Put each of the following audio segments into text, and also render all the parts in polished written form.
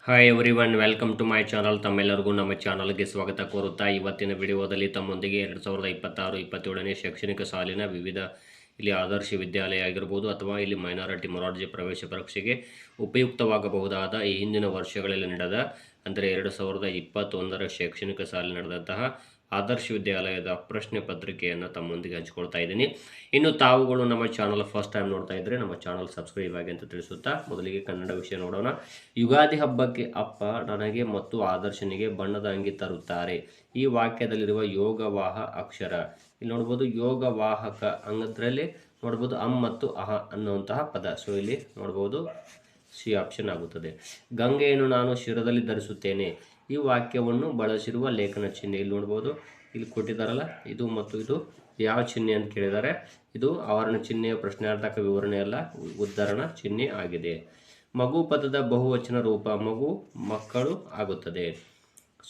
Hi everyone, welcome to my channel. ತಮ್ಮೆಲ್ಲರಿಗೂ ನಮ್ಮ ಚಾನಲ್ಗೆ ಸ್ವಾಗತ ಕೋರುತ್ತಾ ಇವತ್ತಿನ ವಿಡಿಯೋದಲ್ಲಿ ತಮ್ಮೊಂದಿಗೆ 2026-27ನೇ ಶೈಕ್ಷಣಿಕ ಸಾಲಿನ ವಿವಿಧ ಇಲ್ಲಿ ಆದರ್ಶ ವಿದ್ಯಾಲಯ ಆಗಿರ್ಬೋದು ಅಥವಾ ಇಲ್ಲಿ ಮೈನಾರಿಟಿ ಮೊರಾರ್ಜಿ ಪ್ರವೇಶ ಪರೀಕ್ಷೆಗೆ ಉಪಯುಕ್ತವಾಗಬಹುದಾದ ಈ ಹಿಂದಿನ ವರ್ಷಗಳಲ್ಲಿ ನಡೆದ ಅಂದರೆ 2021ರ ಶೈಕ್ಷಣಿಕ ಸಾಲಿನ ನಡೆದಂತಹ ಆದರ್ಶ ವಿದ್ಯಾಲಯದ ಪ್ರಶ್ನೆ ಪತ್ರಿಕೆಯನ್ನು ತಮ್ಮೊಂದಿಗೆ ಹಂಚಿಕೊಳ್ತಾ ಇದ್ದೀನಿ. ಇನ್ನು ತಾವುಗಳು ನಮ್ಮ ಚಾನಲ್ ಫಸ್ಟ್ ಟೈಮ್ ನೋಡ್ತಾ ಇದ್ದರೆ ನಮ್ಮ ಚಾನಲ್ ಸಬ್ಸ್ಕ್ರೈಬ್ ಆಗಿ ಅಂತ ತಿಳಿಸುತ್ತಾ ಮೊದಲಿಗೆ ಕನ್ನಡ ವಿಷಯ ನೋಡೋಣ. ಯುಗಾದಿ ಹಬ್ಬಕ್ಕೆ ಅಪ್ಪ ನನಗೆ ಮತ್ತು ಆದರ್ಶನಿಗೆ ಬಣ್ಣದ ಅಂಗಿ ತರುತ್ತಾರೆ. ಈ ವಾಕ್ಯದಲ್ಲಿರುವ ಯೋಗವಾಹ ಅಕ್ಷರ ಇಲ್ಲಿ ನೋಡ್ಬೋದು. ಯೋಗವಾಹಕ ಅಂಗದ್ರಲ್ಲಿ ನೋಡ್ಬೋದು ಅಮ್ ಮತ್ತು ಅಹ ಅನ್ನುವಂತಹ ಪದ. ಸೊ ಇಲ್ಲಿ ನೋಡ್ಬೋದು ಸಿ ಆಪ್ಷನ್ ಆಗುತ್ತದೆ. ಗಂಗೆಯನ್ನು ನಾನು ಶಿರದಲ್ಲಿ ಧರಿಸುತ್ತೇನೆ. ಈ ವಾಕ್ಯವನ್ನು ಬಳಸಿರುವ ಲೇಖನ ಚಿಹ್ನೆ ಇಲ್ಲಿ ನೋಡ್ಬೋದು. ಇಲ್ಲಿ ಕೊಟ್ಟಿದ್ದಾರಲ್ಲ, ಇದು ಮತ್ತು ಇದು ಯಾವ ಚಿಹ್ನೆ ಅಂತ ಕೇಳಿದ್ದಾರೆ. ಇದು ಆವರಣ ಚಿಹ್ನೆಯ ಪ್ರಶ್ನಾರ್ಥಕ ವಿವರಣೆ ಅಲ್ಲ, ಉದ್ಧರಣ ಚಿಹ್ನೆ ಆಗಿದೆ. ಮಗು ಪದದ ಬಹುವಚನ ರೂಪ ಮಗು, ಮಕ್ಕಳು ಆಗುತ್ತದೆ.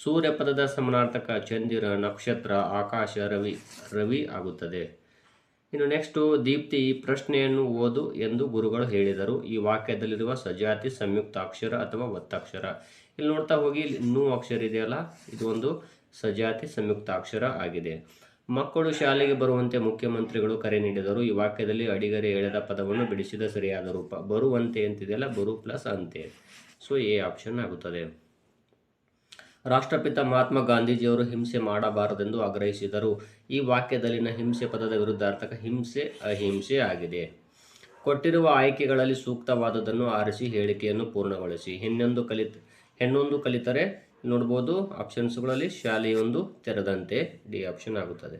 ಸೂರ್ಯ ಪದದ ಸಮಾನಾರ್ಥಕ ಚಂದಿರ, ನಕ್ಷತ್ರ, ಆಕಾಶ, ರವಿ, ರವಿ ಆಗುತ್ತದೆ. ಇನ್ನು ನೆಕ್ಸ್ಟು ದೀಪ್ತಿ ಈ ಪ್ರಶ್ನೆಯನ್ನು ಓದು ಎಂದು ಗುರುಗಳು ಹೇಳಿದರು. ಈ ವಾಕ್ಯದಲ್ಲಿರುವ ಸಜಾತಿ ಸಂಯುಕ್ತಾಕ್ಷರ ಅಥವಾ ಒತ್ತಕ್ಷರ ಇಲ್ಲಿ ನೋಡ್ತಾ ಹೋಗಿ. ನೂ ಅಕ್ಷರ ಇದೆಯಲ್ಲ, ಇದು ಒಂದು ಸಜಾತಿ ಸಂಯುಕ್ತಾಕ್ಷರ ಆಗಿದೆ. ಮಕ್ಕಳು ಶಾಲೆಗೆ ಬರುವಂತೆ ಮುಖ್ಯಮಂತ್ರಿಗಳು ಕರೆ ನೀಡಿದರು. ಈ ವಾಕ್ಯದಲ್ಲಿ ಅಡಿಗರೆ ಎಳೆದ ಪದವನ್ನು ಬಿಡಿಸಿದ ಸರಿಯಾದ ರೂಪ ಬರುವಂತೆ ಅಂತಿದೆಯಲ್ಲ, ಬರು ಪ್ಲಸ್ ಅಂತೆ. ಸೊ ಎ ಆಪ್ಷನ್ ಆಗುತ್ತದೆ. ರಾಷ್ಟ್ರಪಿತ ಮಹಾತ್ಮ ಗಾಂಧೀಜಿಯವರು ಹಿಂಸೆ ಮಾಡಬಾರದೆಂದು ಆಗ್ರಹಿಸಿದರು. ಈ ವಾಕ್ಯದಲ್ಲಿನ ಹಿಂಸೆ ಪದದ ವಿರುದ್ಧಾರ್ಥಕ ಹಿಂಸೆ ಅಹಿಂಸೆ ಆಗಿದೆ. ಕೊಟ್ಟಿರುವ ಆಯ್ಕೆಗಳಲ್ಲಿ ಸೂಕ್ತವಾದದನ್ನು ಆರಿಸಿ ಹೇಳಿಕೆಯನ್ನು ಪೂರ್ಣಗೊಳಿಸಿ. ಹೆಣ್ಣೊಂದು ಕಲಿತರೆ ನೋಡ್ಬೋದು ಆಪ್ಷನ್ಸ್ಗಳಲ್ಲಿ ಶಾಲೆಯೊಂದು ತೆರೆದಂತೆ, ಡಿ ಆಪ್ಷನ್ ಆಗುತ್ತದೆ.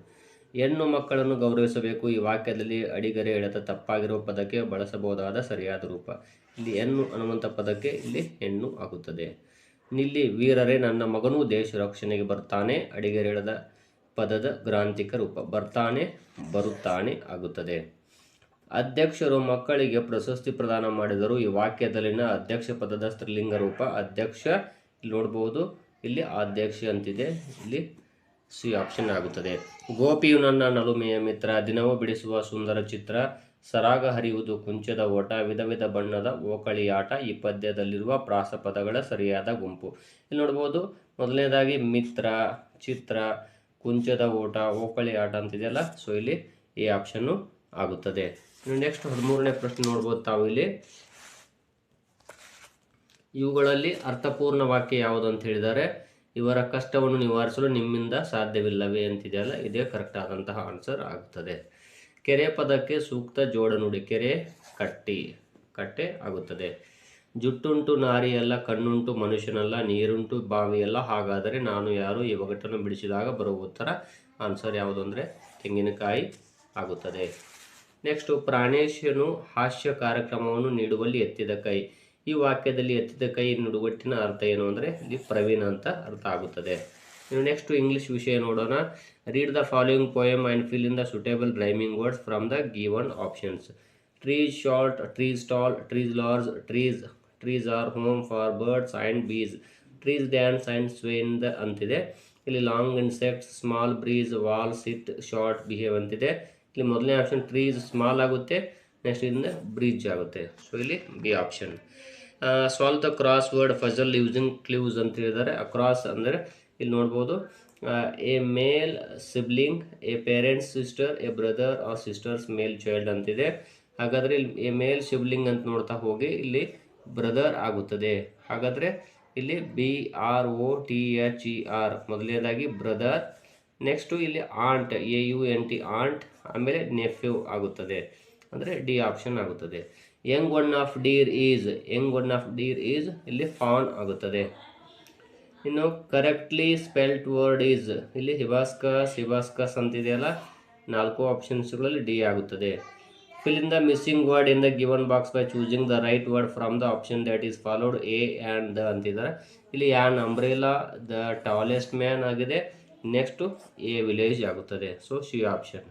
ಹೆಣ್ಣು ಮಕ್ಕಳನ್ನು ಗೌರವಿಸಬೇಕು. ಈ ವಾಕ್ಯದಲ್ಲಿ ಅಡಿಗರೆ ಎಳೆದ ತಪ್ಪಾಗಿರುವ ಪದಕ್ಕೆ ಬಳಸಬಹುದಾದ ಸರಿಯಾದ ರೂಪ ಇಲ್ಲಿ ಹೆಣ್ಣು ಅನ್ನುವಂಥ ಪದಕ್ಕೆ ಇಲ್ಲಿ ಹೆಣ್ಣು ಆಗುತ್ತದೆ. ಇಲ್ಲಿ ವೀರರೇ ನನ್ನ ಮಗನೂ ದೇಶ ರಕ್ಷಣೆಗೆ ಬರ್ತಾನೆ. ಅಡಿಗರೆ ಎಳೆದ ಪದದ ಗ್ರಾಂಥಿಕ ರೂಪ ಬರ್ತಾನೆ, ಬರುತ್ತಾನೆ ಆಗುತ್ತದೆ. ಅಧ್ಯಕ್ಷರು ಮಕ್ಕಳಿಗೆ ಪ್ರಶಸ್ತಿ ಪ್ರದಾನ ಮಾಡಿದರು. ಈ ವಾಕ್ಯದಲ್ಲಿನ ಅಧ್ಯಕ್ಷ ಪದದ ಸ್ತ್ರೀಲಿಂಗ ರೂಪ ಅಧ್ಯಕ್ಷ ಇಲ್ಲಿ ನೋಡ್ಬೋದು. ಇಲ್ಲಿ ಅಧ್ಯಕ್ಷ ಅಂತಿದೆ, ಇಲ್ಲಿ ಸಿ ಆಪ್ಷನ್ ಆಗುತ್ತದೆ. ಗೋಪಿಯು ನನ್ನ ನಲುಮೆಯ ಮಿತ್ರ, ದಿನವೂ ಬಿಡಿಸುವ ಸುಂದರ ಚಿತ್ರ, ಸರಾಗ ಹರಿಯುವುದು, ಕುಂಚದ ಓಟ, ವಿಧ ವಿಧ ಬಣ್ಣದ ಓಕಳಿಯಾಟ ಈ ಪದ್ಯದಲ್ಲಿರುವ ಪ್ರಾಸಪದಗಳ ಸರಿಯಾದ ಗುಂಪು ಇಲ್ಲಿ ನೋಡ್ಬೋದು. ಮೊದಲನೇದಾಗಿ ಮಿತ್ರ, ಚಿತ್ರ, ಕುಂಚದ ಓಟ, ಓಕಳಿ ಆಟ ಅಂತಿದೆಯಲ್ಲ, ಸೊ ಇಲ್ಲಿ ಈ ಆಪ್ಷನ್ನು ಆಗುತ್ತದೆ. ಇನ್ನು ನೆಕ್ಸ್ಟ್ 13ನೇ ಪ್ರಶ್ನೆ ನೋಡ್ಬೋದು ತಾವು ಇಲ್ಲಿ. ಇವುಗಳಲ್ಲಿ ಅರ್ಥಪೂರ್ಣ ವಾಕ್ಯ ಯಾವುದು ಅಂತ ಹೇಳಿದ್ದಾರೆ. ಇವರ ಕಷ್ಟವನ್ನು ನಿವಾರಿಸಲು ನಿಮ್ಮಿಂದ ಸಾಧ್ಯವಿಲ್ಲವೇ ಅಂತಿದೆಯಲ್ಲ, ಇದೇ ಕರೆಕ್ಟ್ ಆದಂತಹ ಆನ್ಸರ್ ಆಗುತ್ತದೆ. ಕೆರೆ ಪದಕ್ಕೆ ಸೂಕ್ತ ಜೋಡನುಡಿ ಕೆರೆ, ಕಟ್ಟೆ ಆಗುತ್ತದೆ. ಜುಟ್ಟುಂಟು ನಾರಿಯಲ್ಲ, ಕಣ್ಣುಂಟು ಮನುಷ್ಯನಲ್ಲ, ನೀರುಂಟು ಬಾವಿಯಲ್ಲ, ಹಾಗಾದರೆ ನಾನು ಯಾರು ಈ ಒಗಟನ್ನು ಬಿಡಿಸಿದಾಗ ಬರುವ ಉತ್ತರ ಆನ್ಸರ್ ಯಾವುದು ಅಂದರೆ ತೆಂಗಿನಕಾಯಿ ಆಗುತ್ತದೆ. ನೆಕ್ಸ್ಟು ಪ್ರಾಣೇಶನು ಹಾಸ್ಯ ಕಾರ್ಯಕ್ರಮವನ್ನು ನೀಡುವಲ್ಲಿ ಎತ್ತಿದ ಕೈ. ಈ ವಾಕ್ಯದಲ್ಲಿ ಎತ್ತಿದ ಕೈ ನುಡುಗಟ್ಟಿನ ಅರ್ಥ ಏನು ಅಂದರೆ ಇಲ್ಲಿ ಪ್ರವೀಣ ಅಂತ ಅರ್ಥ ಆಗುತ್ತದೆ. ಇನ್ನು ನೆಕ್ಸ್ಟ್ ಇಂಗ್ಲಿಷ್ ವಿಷಯ ನೋಡೋಣ. Read the following poem and fill in the suitable rhyming words from the given options. Trees short, trees tall, trees large, trees are home for birds and bees, trees dance and sway in the ಅಂತಿದೆ. ಇಲ್ಲಿ long insects, small breeze, wall, sit, short, behave ಅಂತಿದೆ. ಇಲ್ಲಿ ಮೊದಲನೇ option trees small ಆಗುತ್ತೆ, next ಇಂದ bridge ಆಗುತ್ತೆ. So ಇಲ್ಲಿ B option. Solve the crossword puzzle using clues ಅಂತ ಹೇಳಿದ್ದಾರೆ. ಅಕ್ರಾಸ್ ಅಂದರೆ ಇಲ್ಲಿ ನೋಡ್ಬೋದು a male sibling, a parents sister, a brother or sisters male child ಅಂತಿದೆ. ಹಾಗಾದರೆ ಇಲ್ಲಿ ಎ ಮೇಲ್ ಸಿಬ್ಲಿಂಗ್ ಅಂತ ನೋಡ್ತಾ ಹೋಗಿ ಇಲ್ಲಿ ಬ್ರದರ್ ಆಗುತ್ತದೆ. ಹಾಗಾದರೆ ಇಲ್ಲಿ BROTHER ಮೊದಲನೇದಾಗಿ ಬ್ರದರ್. ನೆಕ್ಸ್ಟು ಇಲ್ಲಿ ಆಂಟ್, AUNT ಆಂಟ್, ಆಮೇಲೆ ನೆಫ್ಯೂ ಆಗುತ್ತದೆ, ಅಂದರೆ ಡಿ ಆಪ್ಷನ್ ಆಗುತ್ತದೆ. Young one of deer is ಇಲ್ಲಿ ಫಾನ್ ಆಗುತ್ತದೆ. ಇನ್ನು ಕರೆಕ್ಟ್ಲಿ ಸ್ಪೆಲ್ಟ್ ವರ್ಡ್ ಈಸ್ ಇಲ್ಲಿ ಹಿಬಾಸ್ಕಸ್ ಅಂತಿದೆಯಲ್ಲ, 4 ಆಪ್ಷನ್ಸ್ಗಳಲ್ಲಿ ಡಿ ಆಗುತ್ತದೆ. Fill in the missing word in the given box by choosing the right word from the option that is followed a and the ಅಂತಿದ್ದಾರೆ. ಇಲ್ಲಿ an umbrella, the tallest man ಆಗಿದೆ. Next A village ಆಗುತ್ತದೆ. So C option.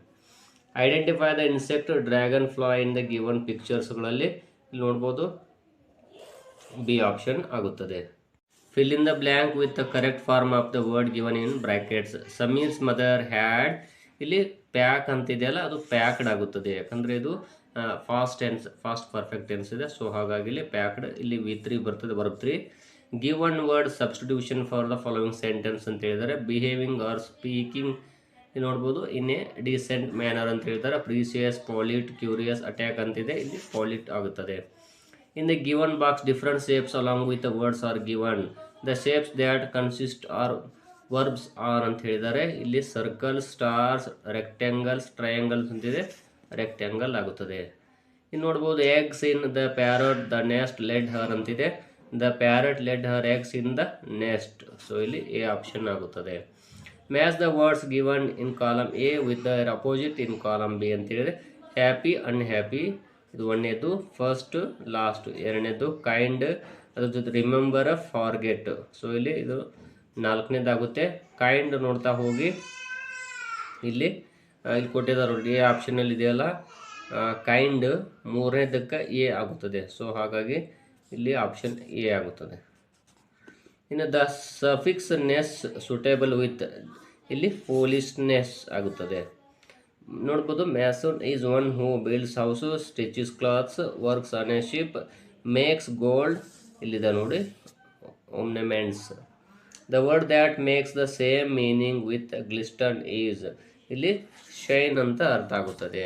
Identify the insect dragonfly in the given ಪಿಕ್ಚರ್ಸ್ಗಳಲ್ಲಿ ಇಲ್ಲಿ ನೋಡ್ಬೋದು B option ಆಗುತ್ತದೆ. Fill in the blank with the correct form of the word given in brackets. Sameer's mother had ಇಲ್ಲಿ pack ಅಂತಿದೆಯಲ್ಲ, ಅದು packed ಆಗುತ್ತದೆ, ಯಾಕಂದರೆ ಇದು ಫಾಸ್ಟ್ ಪರ್ಫೆಕ್ಟ್ ಟೆನ್ಸ್ ಇದೆ. ಸೊ ಹಾಗಾಗಿ ಇಲ್ಲಿ ಪ್ಯಾಕ್ಡ್ ಇಲ್ಲಿ V3 ಬರ್ತದೆ, verb 3. Given word substitution for the following sentence ಅಂತ ಹೇಳಿದರೆ ಬಿಹೇವಿಂಗ್ ಆರ್ ಸ್ಪೀಕಿಂಗ್ ನೋಡ್ಬೋದು ಇನ್ ಎ ಡಿಸೆಂಟ್ ಮ್ಯಾನರ್ ಅಂತ ಹೇಳ್ತಾರೆ. ಪ್ರೀಸಿಯಸ್, ಪಾಲಿಟ್, ಕ್ಯೂರಿಯಸ್, ಅಟ್ಯಾಕ್ ಅಂತಿದೆ, ಇಲ್ಲಿ ಪಾಲಿಟ್ ಆಗುತ್ತದೆ. In the given box different shapes along with the words are given. The shapes that consist are verbs are ಅಂತ ಹೇಳಿದ್ದಾರೆ. ಇಲ್ಲಿ circle, stars, rectangles, triangles ಅಂತಿದೆ, rectangle ಆಗುತ್ತದೆ. ಇನ್ನು ನೋಡ್ಬೋದು eggs in the parrot the nest laid her ಅಂತಿದೆ. The parrot laid her eggs in the nest. So ಇಲ್ಲಿ A option ಆಗುತ್ತದೆ. Match the words given in column A with the opposite in column B ಅಂತೇಳಿದರೆ happy, unhappy ಇದು ಒಂದನೇದು, first, last ಎರಡನೇದು, kind ಅದ್ರ ಜೊತೆ remember, forget. So ಇಲ್ಲಿ ಇದು ನಾಲ್ಕನೇದಾಗುತ್ತೆ. ಕೈಂಡ್ ನೋಡ್ತಾ ಹೋಗಿ ಇಲ್ಲಿ ಕೊಟ್ಟಿದ್ದಾರೆ ಎ ಆಪ್ಷನಲ್ಲಿ ಇದೆಯಲ್ಲ, ಕೈಂಡ್ ಮೂರನೇದಕ್ಕೆ ಎ ಆಗುತ್ತದೆ. ಸೊ ಹಾಗಾಗಿ ಇಲ್ಲಿ ಆಪ್ಷನ್ ಎ ಆಗುತ್ತದೆ. ಇನ್ನು the suffix ness suitable with ಇಲ್ಲಿ ಪೋಲಿಸ್ನೆಸ್ ಆಗುತ್ತದೆ. ನೋಡ್ಬೋದು mason is one who builds house, stitches clothes, works on a ship, makes gold ಇಲ್ಲಿದೆ ನೋಡಿ ornaments. The word that makes the same meaning with glisten is ಇಲ್ಲಿ shine ಅಂತ ಅರ್ಥ ಆಗುತ್ತದೆ.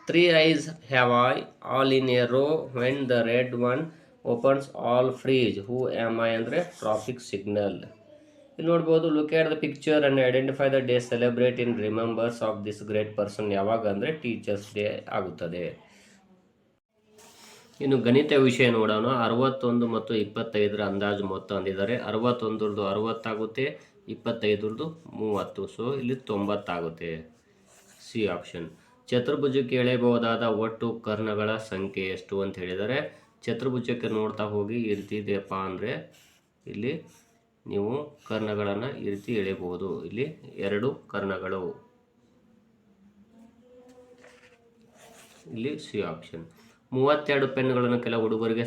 3 eyes have I all in a row when the red one opens all freeze. Who am I ಅಂದರೆ traffic signal. ಇಲ್ಲಿ ನೋಡ್ಬೋದು look at the picture and identify the day celebrate in remembers of this great person. ಯಾವಾಗ ಅಂದರೆ teachers day ಆಗುತ್ತದೆ. ಇನ್ನು ಗಣಿತ ವಿಷಯ ನೋಡೋಣ. 61 ಮತ್ತು 25ರ ಅಂದಾಜು ಮೊತ್ತ ಅಂದಿದ್ದಾರೆ. 61ರದ್ದು 60 ಆಗುತ್ತೆ, 25ರದ್ದು 30. ಸೊ ಇಲ್ಲಿ 90 ಆಗುತ್ತೆ. C option. ಚತುರ್ಭುಜಕ್ಕೆ ಎಳೆಯಬಹುದಾದ ಒಟ್ಟು ಕರ್ಣಗಳ ಸಂಖ್ಯೆ ಎಷ್ಟು ಅಂತ ಹೇಳಿದರೆ, ಚತುರ್ಭುಜಕ್ಕೆ ನೋಡ್ತಾ ಹೋಗಿ ಈ ರೀತಿ ಇದೆಯಪ್ಪ ಅಂದರೆ ಇಲ್ಲಿ ನೀವು ಕರ್ಣಗಳನ್ನು ಈ ರೀತಿ ಎಳೆಯಬಹುದು. ಇಲ್ಲಿ 2 ಕರ್ಣಗಳು, ಇಲ್ಲಿ ಸಿ ಆಪ್ಷನ್. 32 ಪೆನ್ಗಳನ್ನು ಕೆಲ ಹುಡುಗರಿಗೆ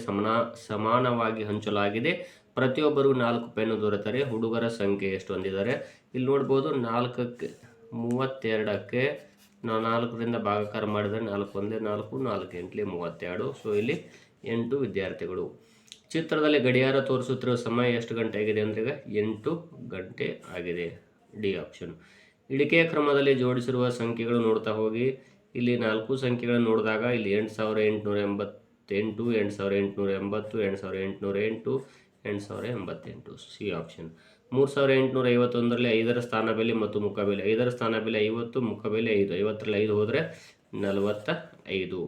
ಸಮಾನವಾಗಿ ಹಂಚಲಾಗಿದೆ. ಪ್ರತಿಯೊಬ್ಬರಿಗೂ 4 ಪೆನ್ನು ದೊರೆತರೆ ಹುಡುಗರ ಸಂಖ್ಯೆ ಎಷ್ಟು ಅಂದಿದ್ದಾರೆ. ಇಲ್ಲಿ ನೋಡ್ಬೋದು 4ಕ್ಕೆ 32ಕ್ಕೆ ನಾವು 4ರಿಂದ ಭಾಗಾಕಾರ ಮಾಡಿದರೆ 4 1 4 4 8 32. ಸೊ ಇಲ್ಲಿ 8 ವಿದ್ಯಾರ್ಥಿಗಳು. ಚಿತ್ರದಲ್ಲಿ ಗಡಿಯಾರ ತೋರಿಸುತ್ತಿರುವ ಸಮಯ ಎಷ್ಟು ಗಂಟೆ ಆಗಿದೆ ಅಂದರೆ ಈಗ 8 ಗಂಟೆ ಆಗಿದೆ. D option. ಇಳಿಕೆಯ ಕ್ರಮದಲ್ಲಿ ಜೋಡಿಸಿರುವ ಸಂಖ್ಯೆಗಳು ನೋಡ್ತಾ ಹೋಗಿ ಇಲ್ಲಿ 4 ಸಂಖ್ಯೆಗಳನ್ನು ನೋಡಿದಾಗ ಇಲ್ಲಿ 8888, 8880, 8808, 8888. C option. 3851ರಲ್ಲಿ 5ರ ಸ್ಥಾನ ಬೆಲೆ ಮತ್ತು ಮುಖಬೆಲೆ. 5ರ ಸ್ಥಾನ ಬೆಲೆ 50, ಮುಖಬೆಲೆ 5. 50ರಲ್ಲಿ 5 ಹೋದರೆ 45.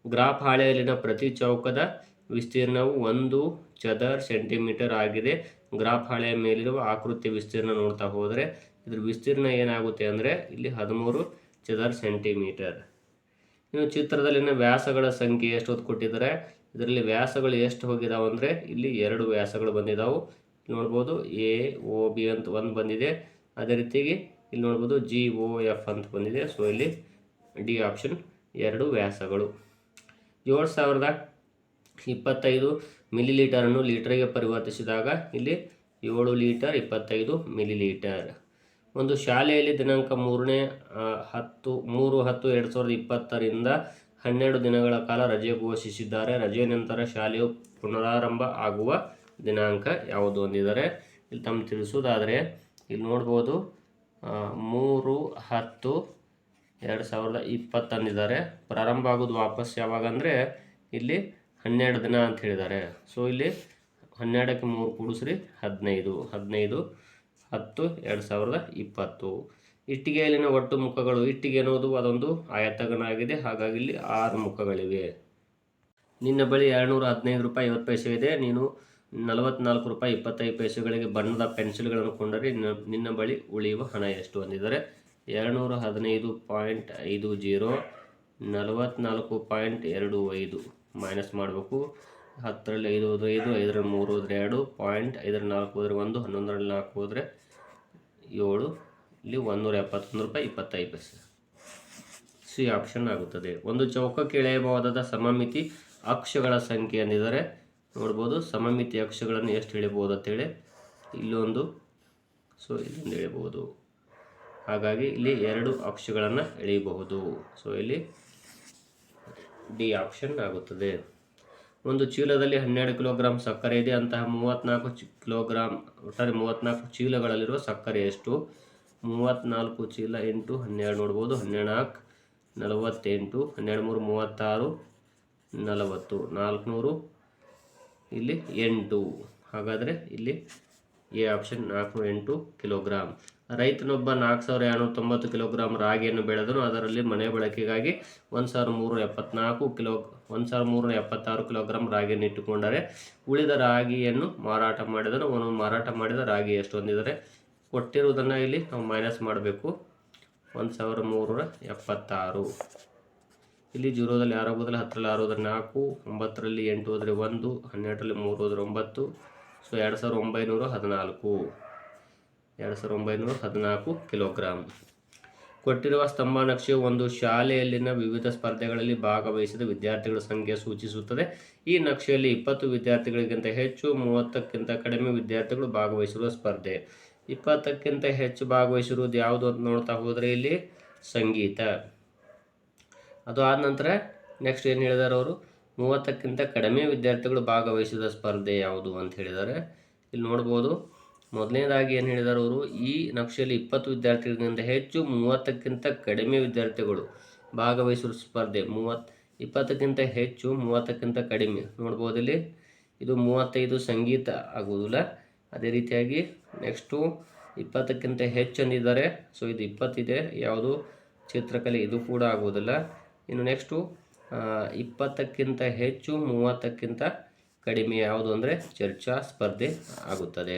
ಗ್ರಾಫ್ ಹಾಳೆಯಲ್ಲಿನ ಪ್ರತಿ ಚೌಕದ ವಿಸ್ತೀರ್ಣವು 1 ಚದರ ಸೆಂಟಿಮೀಟರ್ ಆಗಿದೆ. ಗ್ರಾಫ್ ಹಾಳೆಯ ಮೇಲಿರುವ ಆಕೃತಿ ವಿಸ್ತೀರ್ಣ ನೋಡ್ತಾ ಹೋದರೆ ಇದ್ರ ವಿಸ್ತೀರ್ಣ ಏನಾಗುತ್ತೆ ಅಂದರೆ ಇಲ್ಲಿ 13 ಚದರ ಸೆಂಟಿಮೀಟರ್. ಇನ್ನು ಚಿತ್ರದಲ್ಲಿನ ವ್ಯಾಸಗಳ ಸಂಖ್ಯೆ ಎಷ್ಟು ಹೊತ್ತು ಕೊಟ್ಟಿದ್ದಾರೆ. ಇದರಲ್ಲಿ ವ್ಯಾಸಗಳು ಎಷ್ಟು ಹೋಗಿದಾವೆ ಅಂದರೆ ಇಲ್ಲಿ 2 ವ್ಯಾಸಗಳು ಬಂದಿದ್ದಾವೆ. ನೋಡ್ಬೋದು ಎ ಒ ಬಿ ಅಂತ ಒಂದು ಬಂದಿದೆ. ಅದೇ ರೀತಿಯಾಗಿ ಇಲ್ಲಿ ನೋಡ್ಬೋದು ಜಿ ಒ ಎಫ್ ಅಂತ ಬಂದಿದೆ. ಸೊ ಇಲ್ಲಿ ಡಿ ಆಪ್ಷನ್ 2 ವ್ಯಾಸಗಳು. 7025 ಮಿಲಿಲೀಟರನ್ನು ಲೀಟರ್ಗೆ ಪರಿವರ್ತಿಸಿದಾಗ ಇಲ್ಲಿ 7 ಲೀಟರ್ 25 ಮಿಲಿಲೀಟರ್. ಒಂದು ಶಾಲೆಯಲ್ಲಿ ದಿನಾಂಕ 3/10/2020ರಿಂದ 12 ದಿನಗಳ ಕಾಲ ರಜೆ ಘೋಷಿಸಿದ್ದಾರೆ. ರಜೆಯ ನಂತರ ಶಾಲೆಯು ಪುನರಾರಂಭ ಆಗುವ ದಿನಾಂಕ ಯಾವುದು ಅಂದಿದ್ದಾರೆ. ಇಲ್ಲಿ ತಮ್ಮ ತಿಳಿಸೋದಾದರೆ ಇಲ್ಲಿ ನೋಡ್ಬೋದು 3/10/2020 ಅಂದಿದ್ದಾರೆ. ಪ್ರಾರಂಭ ಆಗೋದು ವಾಪಸ್ ಯಾವಾಗ ಅಂದರೆ ಇಲ್ಲಿ 12 ದಿನ ಅಂತ ಹೇಳಿದ್ದಾರೆ. ಸೊ ಇಲ್ಲಿ 12ಕ್ಕೆ 3 ಕೂಡಿಸ್ರಿ 15 10/10/2020. ಇಟ್ಟಿಗೆಯಲ್ಲಿನ ಒಟ್ಟು ಮುಖಗಳು. ಇಟ್ಟಿಗೆ ಅನ್ನೋದು ಅದೊಂದು ಆಯತಘನ ಆಗಿದೆ, ಹಾಗಾಗಿ ಇಲ್ಲಿ 6 ಮುಖಗಳಿವೆ. ನಿನ್ನ ಬಳಿ 215 ರೂಪಾಯಿ 50 ಪೈಸೆ ಇದೆ. ನೀನು 44 ರೂಪಾಯಿ 25 ಪೈಸೆಗಳಿಗೆ ಬಣ್ಣದ ಪೆನ್ಸಿಲ್ಗಳನ್ನು ಕೊಂಡರೆ ನಿನ್ನ ಬಳಿ ಉಳಿಯುವ ಹಣ ಎಷ್ಟು ಅಂದಿದ್ದಾರೆ. 215.50 44.25 ಮೈನಸ್ ಮಾಡಬೇಕು. 10ರಲ್ಲಿ 5 ಹೋದರೆ 5, 5ರಲ್ಲಿ 3 ಹೋದರೆ 2, 5ರಲ್ಲಿ 4 ಹೋದರೆ 1, 11ರಲ್ಲಿ 4 ಹೋದರೆ 7, ಇಲ್ಲಿ 171 ರೂಪಾಯಿ 25 ಪೈಸೆ. ಸಿ ಆಪ್ಷನ್ ಆಗುತ್ತದೆ. ಒಂದು ಚೌಕಕ್ಕೆ ಎಳೆಯಬಹುದಾದ ಸಮಮಿತಿ ಅಕ್ಷಗಳ ಸಂಖ್ಯೆ ಅಂದಿದ್ದಾರೆ. ನೋಡ್ಬೋದು ಸಮಮಿತಿ ಅಕ್ಷಗಳನ್ನು ಎಷ್ಟು ಎಳೆಯಬಹುದು ಅಂತೇಳಿ ಇಲ್ಲೊಂದು, ಸೊ ಇಲ್ಲೊಂದು ಎಳೆಯಬಹುದು. ಹಾಗಾಗಿ ಇಲ್ಲಿ 2 ಅಕ್ಷಗಳನ್ನು ಎಳೆಯಬಹುದು. ಸೊ ಇಲ್ಲಿ ಡಿ ಆಪ್ಷನ್ ಆಗುತ್ತದೆ. ಒಂದು ಚೀಲದಲ್ಲಿ 12 ಕಿಲೋಗ್ರಾಂ ಸಕ್ಕರೆ ಇದೆ. ಅಂತಹ 34 ಕಿಲೋಗ್ರಾಂ ಒಟ್ಟಾರೆ 34 ಚೀಲಗಳಲ್ಲಿರುವ ಸಕ್ಕರೆ ಎಷ್ಟು? 34 ಚೀಲ ಇಂಟು 12 ನೋಡ್ಬೋದು. 12 48, 12 36, 40, 400 ಇಲ್ಲಿ 8. ಹಾಗಾದರೆ ಇಲ್ಲಿ ಎ ಆಪ್ಷನ್ 408 ಕಿಲೋಗ್ರಾಂ. ರೈತನೊಬ್ಬ 4290 ಕಿಲೋಗ್ರಾಂ ರಾಗಿಯನ್ನು ಬೆಳೆದನು. ಅದರಲ್ಲಿ ಮನೆ ಬಳಕೆಗಾಗಿ 1376 ಕಿಲೋಗ್ರಾಂ ರಾಗಿಯನ್ನು ಇಟ್ಟುಕೊಂಡರೆ ಉಳಿದ ರಾಗಿಯನ್ನು ಮಾರಾಟ ಮಾಡಿದನು. ಅವನು ಮಾರಾಟ ಮಾಡಿದ ರಾಗಿ ಎಷ್ಟು ಅಂದಿದ್ದಾರೆ? ಕೊಟ್ಟಿರುವುದನ್ನು ಇಲ್ಲಿ ನಾವು ಮೈನಸ್ ಮಾಡಬೇಕು. 1376. ಇಲ್ಲಿ 0ದಲ್ಲಿ 6 ಹೋದರೆ 10ರಲ್ಲಿ 6 ಹೋದರೆ 4, 9ರಲ್ಲಿ 8 ಹೋದರೆ 1, 12ರಲ್ಲಿ 3 ಹೋದರೆ 9. So 2914 kilogram. ಕೊಟ್ಟಿರುವ ಸ್ತಂಭ ನಕ್ಷೆಯು ಒಂದು ಶಾಲೆಯಲ್ಲಿನ ವಿವಿಧ ಸ್ಪರ್ಧೆಗಳಲ್ಲಿ ಭಾಗವಹಿಸಿದ ವಿದ್ಯಾರ್ಥಿಗಳ ಸಂಖ್ಯೆ ಸೂಚಿಸುತ್ತದೆ. ಈ ನಕ್ಷೆಯಲ್ಲಿ 20 ವಿದ್ಯಾರ್ಥಿಗಳಿಗಿಂತ ಹೆಚ್ಚು, 30ಕ್ಕಿಂತ ಕಡಿಮೆ ವಿದ್ಯಾರ್ಥಿಗಳು ಭಾಗವಹಿಸಿರುವ ಸ್ಪರ್ಧೆ. 20ಕ್ಕಿಂತ ಹೆಚ್ಚು ಭಾಗವಹಿಸಿರುವುದು ಯಾವುದು ಅಂತ ನೋಡ್ತಾ ಹೋದರೆ ಇಲ್ಲಿ ಸಂಗೀತ. ಅದು ಆದ ನಂತರ ನೆಕ್ಸ್ಟ್ ಏನು ಹೇಳಿದ್ದಾರೆ ಅವರು? 30ಕ್ಕಿಂತ ಕಡಿಮೆ ವಿದ್ಯಾರ್ಥಿಗಳು ಭಾಗವಹಿಸಿದ ಸ್ಪರ್ಧೆ ಯಾವುದು ಅಂತ ಹೇಳಿದ್ದಾರೆ. ಇಲ್ಲಿ ನೋಡ್ಬೋದು. ಮೊದಲನೇದಾಗಿ ಏನು ಹೇಳಿದ್ದಾರೆ ಅವರು? ಈ ನಕ್ಷೆಯಲ್ಲಿ 20 ವಿದ್ಯಾರ್ಥಿಗಳಿಗಿಂತ ಹೆಚ್ಚು, 30ಕ್ಕಿಂತ ಕಡಿಮೆ ವಿದ್ಯಾರ್ಥಿಗಳು ಭಾಗವಹಿಸುವ ಸ್ಪರ್ಧೆ. 20ಕ್ಕಿಂತ ಹೆಚ್ಚು, 30ಕ್ಕಿಂತ ಕಡಿಮೆ ನೋಡ್ಬೋದು. ಇಲ್ಲಿ ಇದು 35 ಸಂಗೀತ ಆಗುವುದಿಲ್ಲ. ಅದೇ ರೀತಿಯಾಗಿ ನೆಕ್ಸ್ಟು 20ಕ್ಕಿಂತ ಹೆಚ್ಚು ಅಂದಿದ್ದಾರೆ. ಸೊ ಇದು 20 ಇದೆ, ಯಾವುದು? ಚಿತ್ರಕಲೆ. ಇದು ಕೂಡ ಆಗುವುದಿಲ್ಲ. ಇನ್ನು ನೆಕ್ಸ್ಟು 20ಕ್ಕಿಂತ ಹೆಚ್ಚು, 30ಕ್ಕಿಂತ ಕಡಿಮೆ ಯಾವುದು ಅಂದರೆ ಚರ್ಚಾ ಸ್ಪರ್ಧೆ ಆಗುತ್ತದೆ.